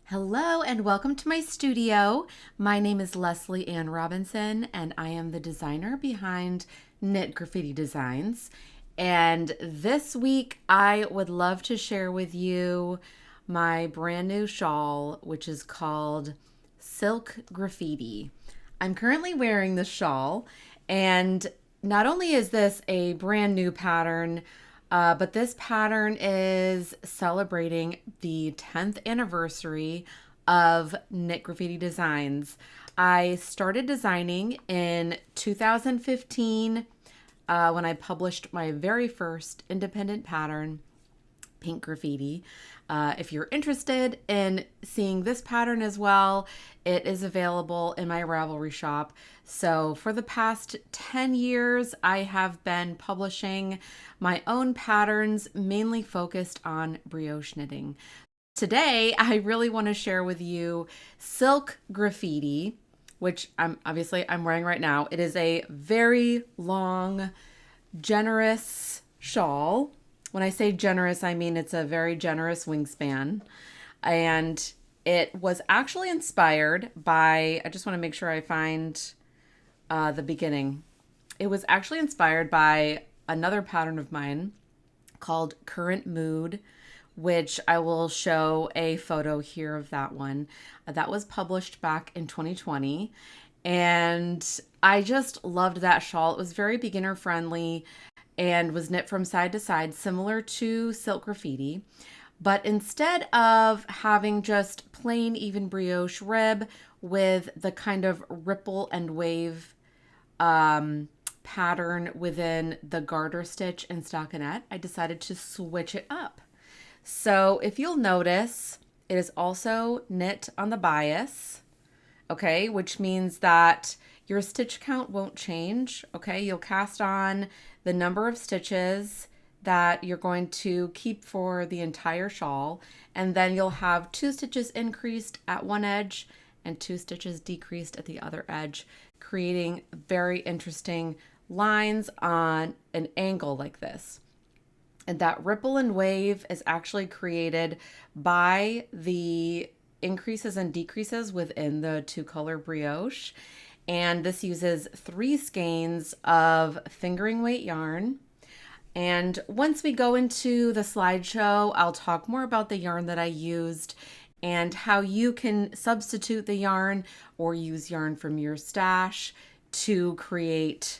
Hello and welcome to my studio. My name is Lesley Ann Robinson and I am the designer behind Knit Graffiti Designs. And this week I would love to share with you my brand new shawl, which is called Silk Graffiti. I'm currently wearing this shawl, and not only is this a brand new pattern, but this pattern is celebrating the 10th anniversary of Knit Graffiti Designs. I started designing in 2015 when I published my very first independent pattern, Pink Graffiti. If you're interested in seeing this pattern as well, it is available in my Ravelry shop. So for the past 10 years, I have been publishing my own patterns, mainly focused on brioche knitting. Today, I really want to share with you Silk Graffiti, which I'm wearing right now. It is a very long, generous shawl. When I say generous, I mean it's a very generous wingspan. And it was actually inspired by, I just want to make sure I find the beginning. It was actually inspired by another pattern of mine called Current Mood, which I will show a photo here of that one. That was published back in 2020. And I just loved that shawl. It was very beginner friendly and was knit from side to side, similar to Silk Graffiti. But instead of having just plain even brioche rib with the kind of ripple and wave pattern within the garter stitch and stockinette, I decided to switch it up. So if you'll notice, it is also knit on the bias, okay, which means that your stitch count won't change, okay? You'll cast on the number of stitches that you're going to keep for the entire shawl, and then you'll have 2 stitches increased at one edge and 2 stitches decreased at the other edge, creating very interesting lines on an angle like this. And that ripple and wave is actually created by the increases and decreases within the Two-Color Brioche. And this uses 3 skeins of fingering weight yarn. And once we go into the slideshow, I'll talk more about the yarn that I used and how you can substitute the yarn or use yarn from your stash to create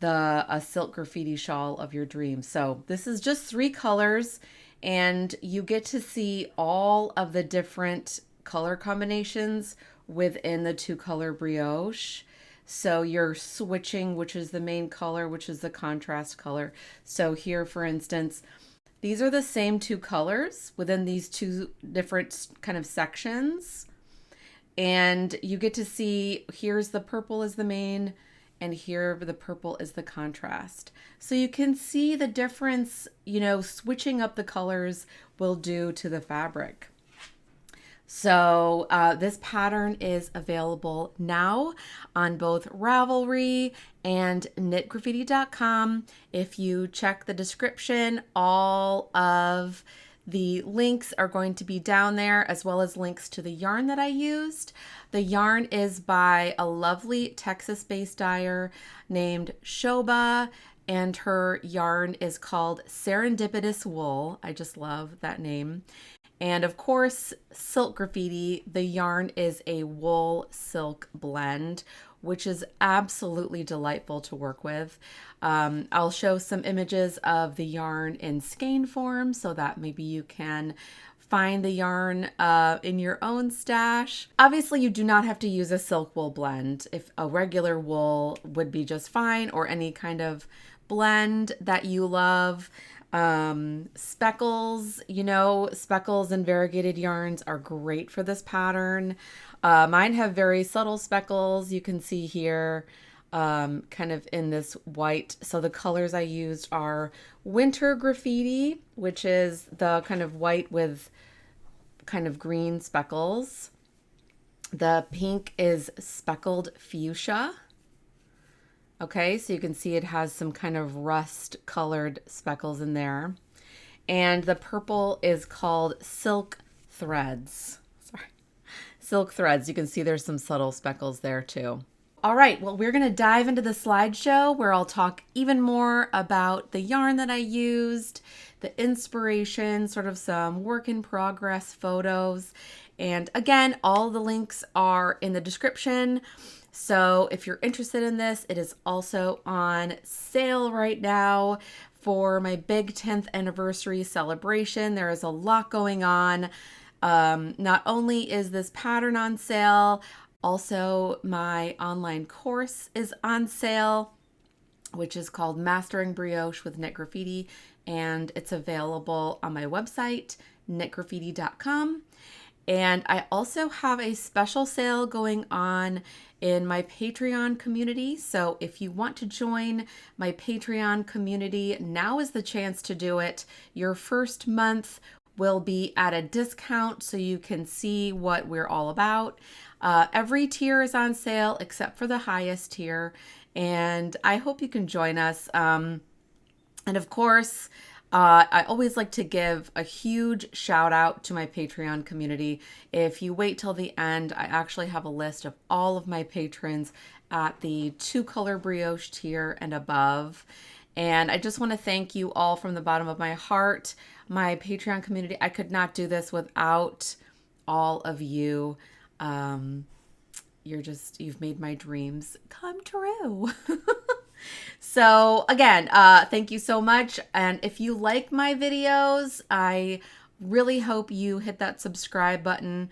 a silk graffiti shawl of your dreams. So this is just 3 colors, and you get to see all of the different color combinations within the Two-Color Brioche. So you're switching which is the main color, which is the contrast color. So here, for instance, these are the same 2 colors within these 2 different kind of sections. And you get to see, here's the purple is the main, and here the purple is the contrast. So you can see the difference, switching up the colors will do to the fabric. So this pattern is available now on both Ravelry and knitgraffiti.com. If you check the description, all of the links are going to be down there, as well as links to the yarn that I used. The yarn is by a lovely Texas-based dyer named Shoba, and her yarn is called Serendipitous Wool. I just love that name. And of course, Silk Graffiti, the yarn is a wool silk blend, which is absolutely delightful to work with. I'll show some images of the yarn in skein form so that maybe you can find the yarn in your own stash. Obviously, you do not have to use a silk wool blend. If a regular wool would be just fine, or any kind of blend that you love. Speckles, speckles and variegated yarns are great for this pattern. Mine have very subtle speckles. You can see here, kind of in this white. So the colors I used are Winter Graffiti, which is the kind of white with kind of green speckles. The pink is Speckled Fuchsia. Okay, so you can see it has some kind of rust colored speckles in there. And the purple is called Silk Threads. Sorry. silk threads. You can see there's some subtle speckles there too. All right, well, we're going to dive into the slideshow where I'll talk even more about the yarn that I used, the inspiration, sort of some work in progress photos. And again, all the links are in the description. So if you're interested in this, it is also on sale right now for my big 10th anniversary celebration. There is a lot going on. Not only is this pattern on sale, also my online course is on sale, which is called Mastering Brioche with Knit Graffiti, and it's available on my website, knitgraffiti.com. And I also have a special sale going on in my Patreon community. So if you want to join my Patreon community, now is the chance to do it. Your first month will be at a discount so you can see what we're all about. Every tier is on sale except for the highest tier, and I hope you can join us. And of course, I always like to give a huge shout out to my Patreon community. If you wait till the end, I actually have a list of all of my patrons at the Two-Color Brioche tier and above. And I just want to thank you all from the bottom of my heart. My Patreon community, I could not do this without all of you. You've made my dreams come true. So again, thank you so much. And if you like my videos, I really hope you hit that subscribe button.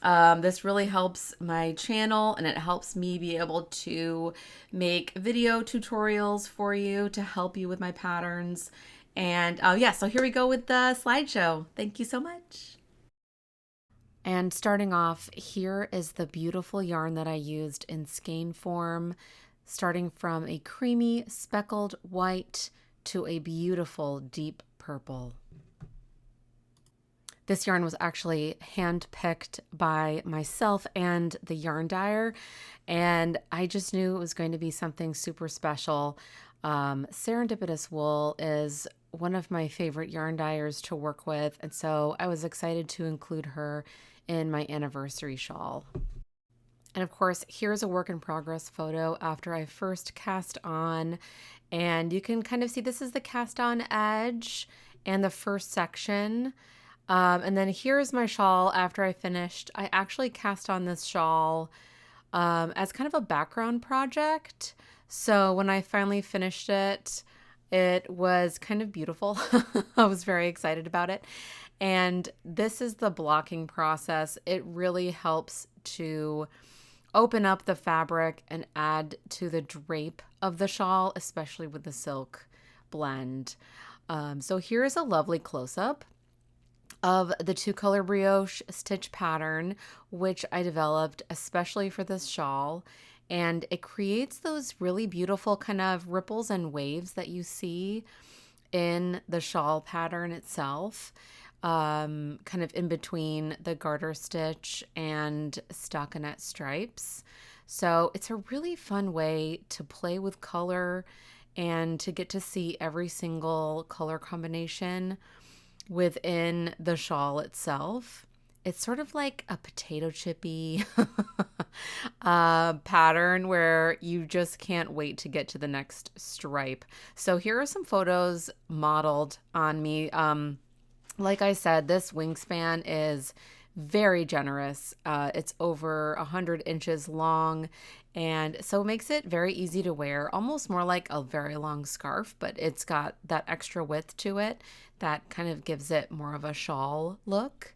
This really helps my channel and it helps me be able to make video tutorials for you to help you with my patterns. And yeah, so here we go with the slideshow. Thank you so much. And starting off, here is the beautiful yarn that I used in skein form, starting from a creamy speckled white to a beautiful deep purple. This yarn was actually hand-picked by myself and the yarn dyer, and I just knew it was going to be something super special. Serendipitous Wool is one of my favorite yarn dyers to work with, and so I was excited to include her in my anniversary shawl. And of course, here's a work in progress photo after I first cast on, and you can kind of see this is the cast on edge and the first section. And then here's my shawl after I finished. I actually cast on this shawl as kind of a background project. So when I finally finished it, it was kind of beautiful. I was very excited about it. And this is the blocking process. It really helps to open up the fabric and add to the drape of the shawl, especially with the silk blend. So here's a lovely close-up of the Two-Color Brioche stitch pattern, which I developed especially for this shawl. And it creates those really beautiful kind of ripples and waves that you see in the shawl pattern itself, kind of in between the garter stitch and stockinette stripes. So it's a really fun way to play with color and to get to see every single color combination within the shawl itself. It's sort of like a potato chippy pattern where you just can't wait to get to the next stripe. So here are some photos modeled on me. Like I said, this wingspan is very generous. It's over 100 inches long, and so it makes it very easy to wear, almost more like a very long scarf, but it's got that extra width to it that kind of gives it more of a shawl look.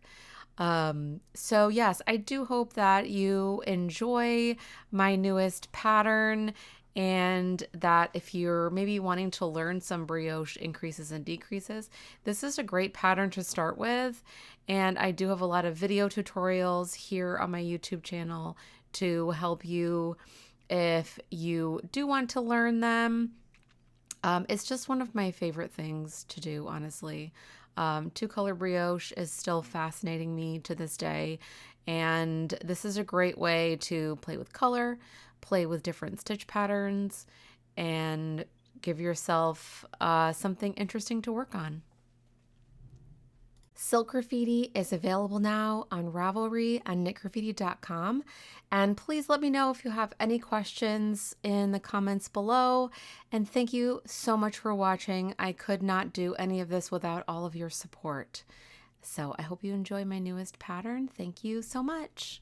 So yes, I do hope that you enjoy my newest pattern, and that if you're maybe wanting to learn some brioche increases and decreases, this is a great pattern to start with. And I do have a lot of video tutorials here on my YouTube channel to help you if you do want to learn them. It's just one of my favorite things to do, honestly. Two-Color Brioche is still fascinating me to this day, and this is a great way to play with color, play with different stitch patterns, and give yourself something interesting to work on. Silk Graffiti is available now on Ravelry and knitgraffiti.com. And please let me know if you have any questions in the comments below. And thank you so much for watching. I could not do any of this without all of your support. So I hope you enjoy my newest pattern. Thank you so much.